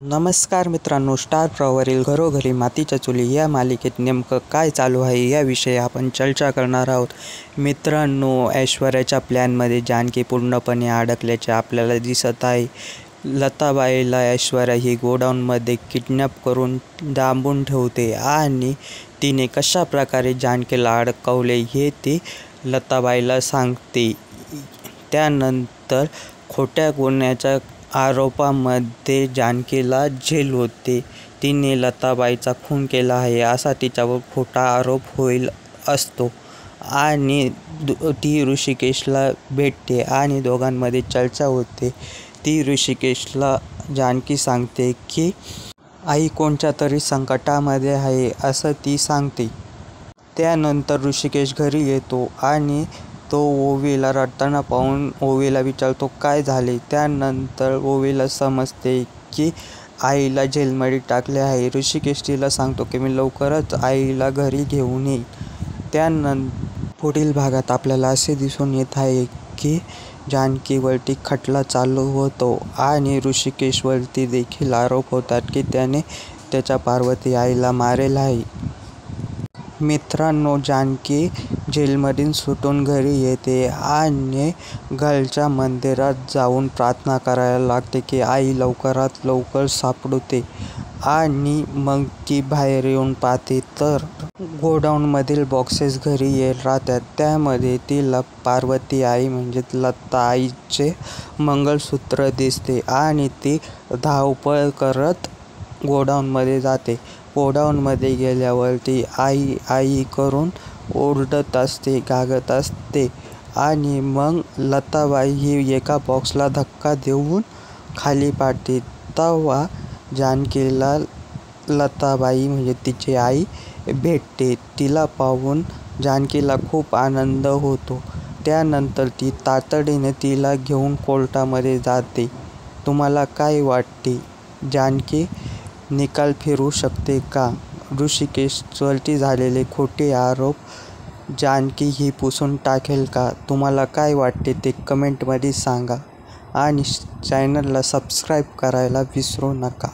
नमस्कार मित्रांनो, स्टार प्रवाहावरील घरोघरी मातीच्या चुली या मालिकेत नेमकं काय चालू आहे याविषयी आपण चर्चा करणार आहोत. मित्रांनो, ऐश्वर्याच्या प्लॅनमध्ये जानकी पूर्णपणे अडकल्याचे आपल्याला दिसत आहे. लताबाईला ऐश्वर्या ही गोडाऊनमध्ये किडनॅप करून डांबून ठेवते आणि तिने कशा प्रकारे जानकीला अडकवले हे ती लताबाईला सांगते. त्यानंतर खोट्या गुन्ह्याच्या आरोपामध्ये जानकीला जेल होते. तिने लताबाईचा खून केला आहे असा तिच्यावर खोटा आरोप होईल असतो आणि ती ऋषिकेशला भेटते आणि दोघांमध्ये चर्चा होते. ती ऋषिकेशला जानकी सांगते की आई कोणत्या तरी संकटामध्ये आहे असं ती सांगते. त्यानंतर ऋषिकेश घरी येतो आणि तो ओवीला रडताना पाहून ओवीला विचारतो काय झाले. त्यानंतर ओवीला समजते की आईला जेलमध्ये टाकले आहे. ऋषिकेश तिला सांगतो की मी लवकरच आईला घरी घेऊन येईल. त्यानंतर पुढील भागात आपल्याला असे दिसून येत आहे की जानकीवरती खटला चालू होतो आणि ऋषिकेशवरती देखील आरोप होतात की त्याने त्याच्या पार्वती आईला मारेल आहे. मित्रांनो, जानकी जेलमधून सुटून घरी येते आणि घरच्या मंदिरात जाऊन प्रार्थना करायला लागते की आई लवकरात लवकर सापडू दे. आणि मग ती बाहेर येऊन पाहते तर गोडाऊनमधील बॉक्सेस घरी येत राहतात. त्यामध्ये तिला पार्वती आई म्हणजेच लता आईचे मंगळसूत्र दिसते आणि ती धावपळ करत गोडाऊनमध्ये जाते. गोडाऊनमध्ये गेल्यावर ती आई आई करून ओरडत असते, गागत असते आणि मग लताबाई ही एका बॉक्सला धक्का देऊन खाली पाडते. तेव्हा जानकीला लताबाई म्हणजे तिची आई भेटते. तिला पाहून जानकीला खूप आनंद होतो. त्यानंतर ती तातडीने तिला घेऊन कोर्टामध्ये जाते. तुम्हाला काय वाटते, जानकी निकाल फिरवू शकते का? ऋषिकेशवरती झालेले खोटे आरोप जानकी ही पुसून टाकेल का? तुम्हाला काय वाटते ते कमेंटमध्ये सांगा आणि चॅनलला सबस्क्राईब करायला विसरू नका.